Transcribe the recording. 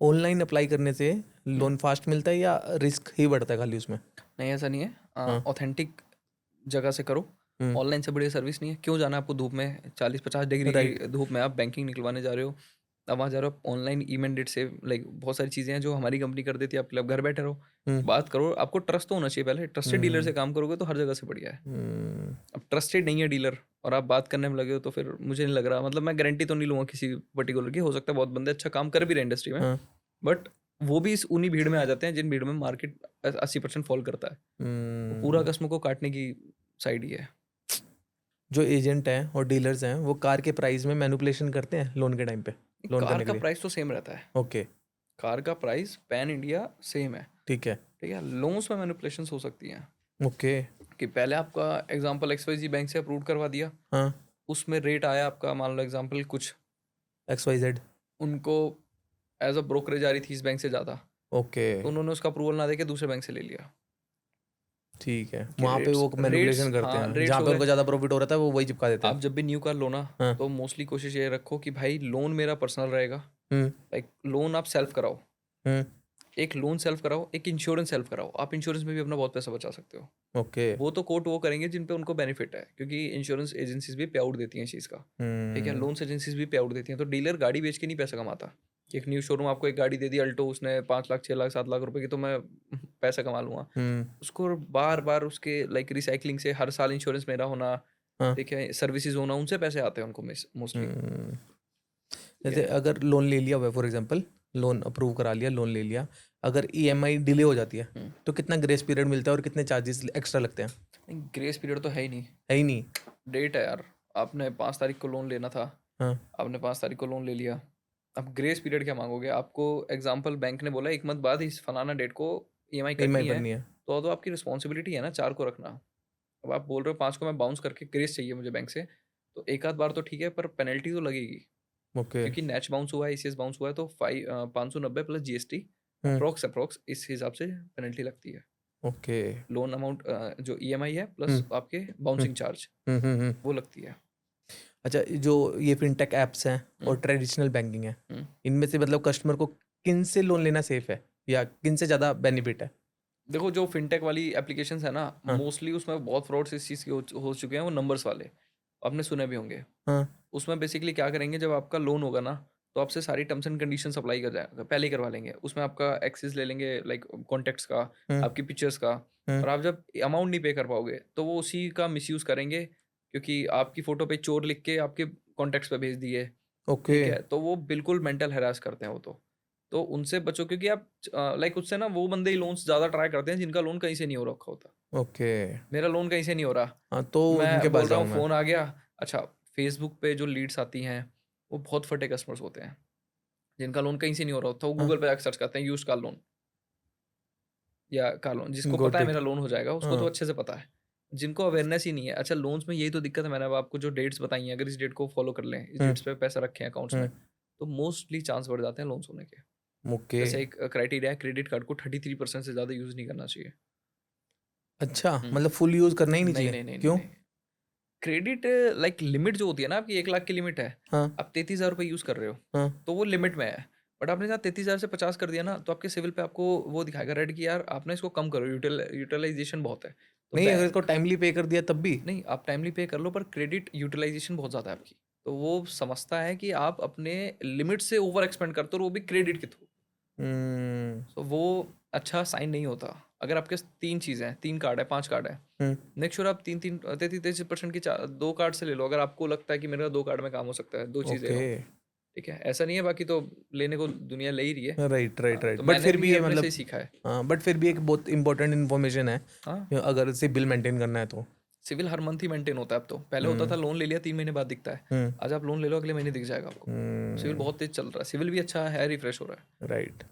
Online apply करने से loan fast मिलता है या रिस्क ही बढ़ता है खाली उसमें? नहीं, ऐसा नहीं है। हाँ। ऑथेंटिक जगह से करो। हम्म। ऑनलाइन से बढ़िया सर्विस नहीं है। क्यों जाना है आपको धूप में, 40-50 डिग्री राइट। की धूप में आप बैंकिंग निकलवाने जा रहे हो। अब वहाँ जा रहे हो ऑनलाइन, ई मैंडेट से लाइक बहुत सारी चीज़ें हैं जो हमारी कंपनी कर देती है आपके लिए। आप घर बैठे रहो, हम्म। बात करो। आपको ट्रस्ट तो होना चाहिए पहले। ट्रस्टेड डीलर से काम करोगे तो हर जगह से बढ़िया है। हम्म। अब ट्रस्टेड नहीं है डीलर और आप बात करने में लगे हो तो फिर मुझे नहीं लग रहा, मतलब मैं गारंटी तो नहीं लूँगा किसी पर्टिकुलर की। हो सकता है बहुत बंदे अच्छा काम कर भी रहे इंडस्ट्री में, हाँ। बट वो भी इस उन्हीं भीड़ में आ जाते हैं जिन भीड़ में मार्केट 80% फॉल करता है। वो पूरा कस्टमर को काटने की साइड ही है। जो एजेंट हैं और डीलर्स हैं वो कार के प्राइस में मैनिपुलेशन करते हैं लोन के टाइम पे, लोन कार करने के का लिए? प्राइस तो सेम रहता है। ओके। कार का प्राइस पैन इंडिया सेम है। ठीक है। ठीक है, लोन्स में मैनिपुलेशन हो सकती हैं ओके। कि पहले आपका एग्जांपल XYZ बैंक से अप्रूव करवा दिया, हाँ। उसमें रेट आया आपका, मान लो एग्जांपल कुछ, XYZ। उनको एज अ ब्रोकरेज आ रही थी इस बैंक से ज़्यादा, ओके। तो उन्होंने उसका अप्रूवल ना देके दूसरे बैंक से ले लिया ठीक है, कि वहाँ पे रेट्स वो रेट्स मैनिपुलेशन करते हाँ, हैं, रेट्स जहाँ हो पे गए। उनको ज़्यादा प्रॉफिट हो रहा था वो वही चिपका देते हैं। आप जब भी न्यू कार लो ना, हाँ। तो मोस्टली कोशिश ये रखो कि भाई लोन मेरा पर्सनल रहेगा। हम्म। लाइक लोन आप सेल्फ कराओ, हम्म। एक लोन सेल्फ कराओ, एक इंश्योरेंस सेल्फ कराओ। आप इंश्योरेंस में भी अपना बहुत पैसा बचा सकते हो। ओके। वो तो कोट वो करेंगे जिन पे उनको बेनिफिट है, क्योंकि इंश्योरेंस एजेंसीज भी पे आउट देती हैं इस चीज़ का। ठीक है, हम्म। लोन्स एजेंसीज भी पे आउट देती हैं। तो डीलर गाड़ी बेच के नहीं पैसा कमाता कि एक न्यू शोरूम आपको एक गाड़ी दे दी अल्टो, उसने 5 लाख 6 लाख 7 लाख रुपए की, तो मैं पैसा कमा लूँगा। हम्म। उसको बार बार उसके लाइक रिसाइकलिंग से हर साल इंश्योरेंस मेरा होना, हाँ। ठीक है, सर्विसेज होना, उनसे पैसे आते हैं उनको मोस्टली। हम्म। ठीक जैसे है। अगर लोन ले लिया हुआ है, फॉर एग्जांपल लोन अप्रूव करा लिया, लोन ले लिया, अगर EMI डिले हो जाती है तो कितना ग्रेस पीरियड मिलता है और कितने चार्जेस एक्स्ट्रा लगते हैं? ग्रेस पीरियड तो है ही नहीं। है ही नहीं। डेट है यार, आपने 5 तारीख को लोन लेना था, हाँ। आपने 5 तारीख को लोन ले लिया। अब ग्रेस पीरियड क्या मांगोगे? आपको एग्जाम्पल बैंक ने बोला 1 मंथ बाद इस फलाना डेट को EMI EMI कटनी है, भरनी है। तो आपकी रिस्पॉन्सिबिलिटी है ना 4 को रखना। अब आप बोल रहे हो 5 को मैं बाउंस करके ग्रेस चाहिए मुझे बैंक से, तो एक आध बार तो ठीक है, पर पेनल्टी तो लगेगी। ओके। क्योंकि नैच बाउंस हुआ है, ICS बाउंस हुआ है, तो 590 प्लस GST हम्म। अप्रोक्स इस हिसाब से पेनल्टी लगती है। ओके। लोन अमाउंट जो EMI है प्लस हम्म। आपके हम्म। बाउंसिंग चार्ज, हम्म। वो लगती है। अच्छा, जो ये फिनटेक एप्स हैं और हम्म, ट्रेडिशनल बैंकिंग है, हम्म। इनमें से मतलब कस्टमर को किन से लोन लेना सेफ है या किन से ज़्यादा बेनिफिट है? देखो, जो फिनटेक वाली एप्लीकेशंस है ना, हाँ। मोस्टली उसमें बहुत फ्रॉड्स इस चीज़ के हो चुके हैं। वो नंबर्स वाले आपने सुने भी होंगे। हाँ। उसमें बेसिकली क्या करेंगे, जब आपका लोन होगा ना, तो आपसे सारी टर्म्स एंड कंडीशंस अप्लाई कर जाएगा, पहले ही करवा लेंगे। उसमें आपका एक्सेस ले लेंगे, लाइक कॉन्टैक्ट्स का, हम्म। आपकी पिक्चर्स का। हम्म। और आप जब अमाउंट नहीं पे कर पाओगे तो वो उसी का मिसयूज़ करेंगे, क्योंकि आपकी फ़ोटो पे चोर लिख के आपके कॉन्टैक्ट्स पे भेज दिए। ओके। ठीक है, तो वो बिल्कुल मेंटल हैरास करते हैं वो तो उनसे बचो, क्योंकि आप लाइक उससे ना वो बंदे ही लोन्स ज़्यादा ट्राई करते हैं जिनका लोन कहीं से नहीं हो रखा होता। ओके। मेरा लोन कहीं से नहीं हो रहा, हाँ, तो उनके मैं पास बोल रहा हूँ जाऊँ मैं? फ़ोन आ गया। अच्छा, फेसबुक पे जो लीड्स आती हैं वो बहुत फटे कस्टमर्स होते हैं जिनका लोन कहीं से नहीं हो रहा होता। वो हाँ। गूगल पे जाकर सर्च करते हैं यूज्ड कार लोन या कार लोन। जिसको पता गोट है इट। मेरा लोन हो जाएगा उसको तो हाँ। अच्छे से पता है। जिनको अवेयरनेस ही नहीं है, अच्छा लोन्स में यही तो दिक्कत है। मैंने अब आपको जो डेट्स बताई हैं, अगर इस डेट को फॉलो कर लें, इस हम्म। डेट्स पे पैसा रखें अकाउंट्स में, हम्म। तो मोस्टली चांस बढ़ जाते हैं लोन्स होने के। ओके। जैसे एक क्राइटेरिया है, क्रेडिट कार्ड को 33% से ज़्यादा यूज़ नहीं करना चाहिए। अच्छा, हुँ। मतलब फुल यूज़ करना ही नहीं नहीं, चाहिए? नहीं, नहीं, नहीं, क्यों? नहीं। क्रेडिट लाइक लिमिट जो होती है ना आपकी, 1 लाख की लिमिट है, हाँ। आप 33,000 रुपए यूज़ कर रहे हो, हाँ। तो वो लिमिट में है। बट आपने जहाँ 33,000 से 50 कर दिया ना, तो आपके सिविल पे आपको वो दिखाएगा रेड कि यार आपने इसको कम करो, यूटिलाइज़ेशन बहुत है। तो नहीं, अगर इसको बैंक टाइमली पे कर दिया तब भी? नहीं, आप टाइमली पे कर लो, पर क्रेडिट यूटिलाइज़ेशन बहुत ज़्यादा है आपकी। तो वो समझता है कि आप अपने लिमिट से ओवर एक्सपेंड करते हो, और वो भी क्रेडिट के थ्रू। हम्म। तो वो अच्छा साइन नहीं होता। अगर आपके 3 चीज़ें हैं, 3 कार्ड है, 5 कार्ड है, हम्म। मेक श्योर आप 3-3 33% की 2 कार्ड से ले लो, अगर आपको लगता है कि मेरा 2 कार्ड में काम हो सकता है, 2 चीज़ ले ओके। लो। ठीक है, ऐसा नहीं है, बाकी तो लेने को दुनिया ले ही रही है। राइट, राइट, हाँ, राइट, तो बट मैंने फिर भी भी ये अपने से मतलब, ही सीखा है। हाँ, बट फिर भी एक बहुत इंपॉर्टेंट इन्फॉर्मेशन है, हाँ, अगर से बिल मेंटेन करना है तो। सिविल हर मंथ ही मेंटेन होता है अब तो। पहले होता हम्म। था लोन ले लिया 3 महीने बाद दिखता है। हम्म। आज आप लोन ले लो, अगले महीने दिख जाएगा आपको। सिविल हम्म। बहुत तेज़ चल रहा है, सिविल भी अच्छा है, रिफ्रेश हो रहा है। राइट।